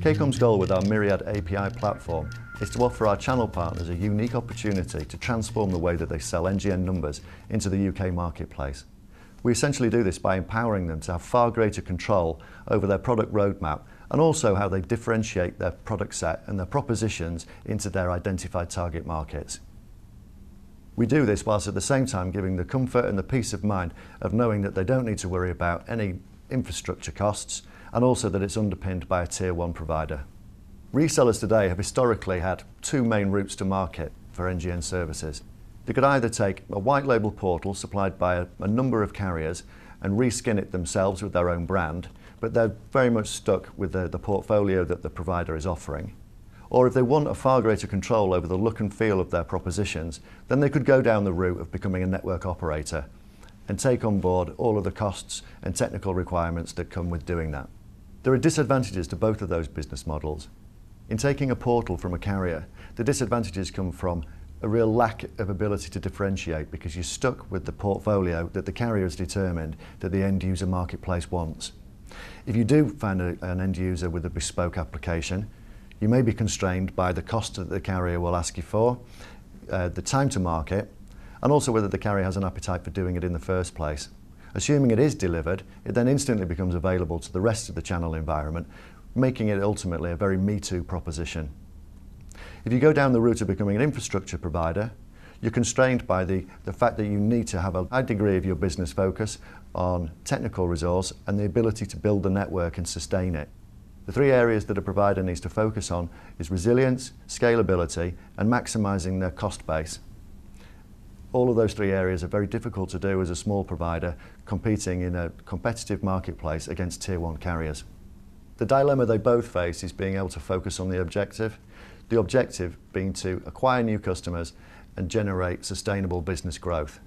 Kcom's goal with our Myriad API platform is to offer our channel partners a unique opportunity to transform the way that they sell NGN numbers into the UK marketplace. We essentially do this by empowering them to have far greater control over their product roadmap and also how they differentiate their product set and their propositions into their identified target markets. We do this whilst at the same time giving the comfort and the peace of mind of knowing that they don't need to worry about any infrastructure costs and also that it's underpinned by a Tier 1 provider. Resellers today have historically had two main routes to market for NGN services. They could either take a white label portal supplied by a number of carriers and reskin it themselves with their own brand, but they're very much stuck with the portfolio that the provider is offering. Or if they want a far greater control over the look and feel of their propositions, then they could go down the route of becoming a network operator and take on board all of the costs and technical requirements that come with doing that. There are disadvantages to both of those business models. In taking a portal from a carrier, the disadvantages come from a real lack of ability to differentiate because you're stuck with the portfolio that the carrier has determined that the end user marketplace wants. If you do find an end user with a bespoke application, you may be constrained by the cost that the carrier will ask you for, the time to market, and also whether the carrier has an appetite for doing it in the first place. Assuming it is delivered, it then instantly becomes available to the rest of the channel environment, making it ultimately a very Me Too proposition. If you go down the route of becoming an infrastructure provider, you're constrained by the fact that you need to have a high degree of your business focus on technical resource and the ability to build the network and sustain it. The three areas that a provider needs to focus on is resilience, scalability, and maximising their cost base. All of those three areas are very difficult to do as a small provider competing in a competitive marketplace against Tier 1 carriers. The dilemma they both face is being able to focus on the objective being to acquire new customers and generate sustainable business growth.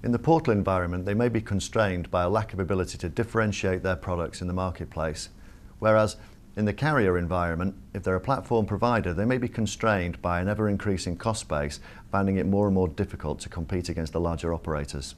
In the portal environment, they may be constrained by a lack of ability to differentiate their products in the marketplace, whereas in the carrier environment, if they're a platform provider, they may be constrained by an ever-increasing cost base, finding it more and more difficult to compete against the larger operators.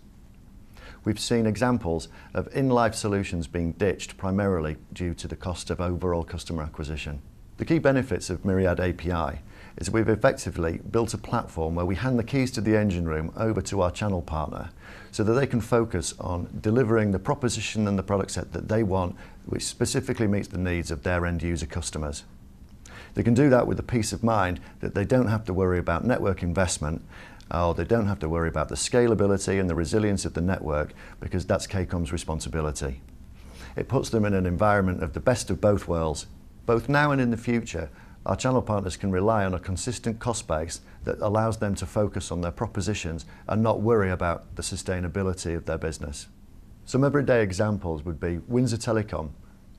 We've seen examples of in-life solutions being ditched primarily due to the cost of overall customer acquisition. The key benefits of Myriad API is we've effectively built a platform where we hand the keys to the engine room over to our channel partner so that they can focus on delivering the proposition and the product set that they want, which specifically meets the needs of their end user customers. They can do that with the peace of mind that they don't have to worry about network investment, or they don't have to worry about the scalability and the resilience of the network, because that's Kcom's responsibility. It puts them in an environment of the best of both worlds. Both now and in the future, our channel partners can rely on a consistent cost base that allows them to focus on their propositions and not worry about the sustainability of their business. Some everyday examples would be Windsor Telecom,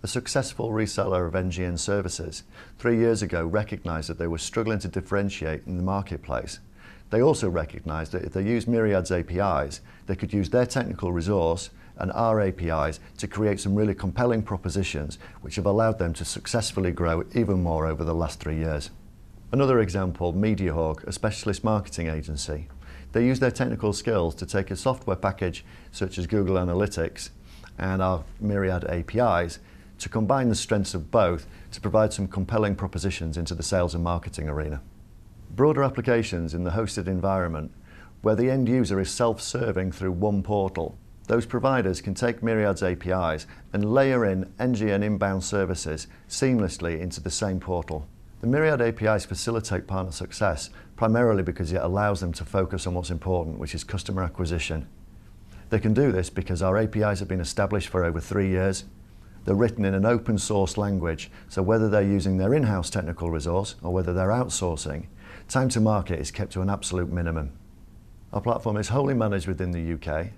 a successful reseller of NGN services, 3 years ago recognised that they were struggling to differentiate in the marketplace. They also recognised that if they used Myriad's APIs, they could use their technical resource and our APIs to create some really compelling propositions which have allowed them to successfully grow even more over the last 3 years. Another example, MediaHawk, a specialist marketing agency. They use their technical skills to take a software package such as Google Analytics and our Myriad APIs to combine the strengths of both to provide some compelling propositions into the sales and marketing arena. Broader applications in the hosted environment, where the end user is self-serving through one portal. Those providers can take Myriad's APIs and layer in NGN inbound services seamlessly into the same portal. The Myriad APIs facilitate partner success primarily because it allows them to focus on what's important, which is customer acquisition. They can do this because our APIs have been established for over 3 years. They're written in an open source language, so whether they're using their in-house technical resource or whether they're outsourcing, time to market is kept to an absolute minimum. Our platform is wholly managed within the UK.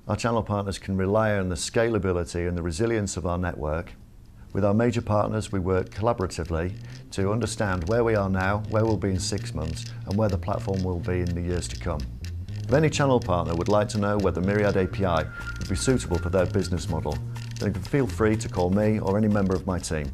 Our channel partners can rely on the scalability and the resilience of our network. With our major partners, we work collaboratively to understand where we are now, where we'll be in 6 months, and where the platform will be in the years to come. If any channel partner would like to know whether Myriad API would be suitable for their business model, then feel free to call me or any member of my team.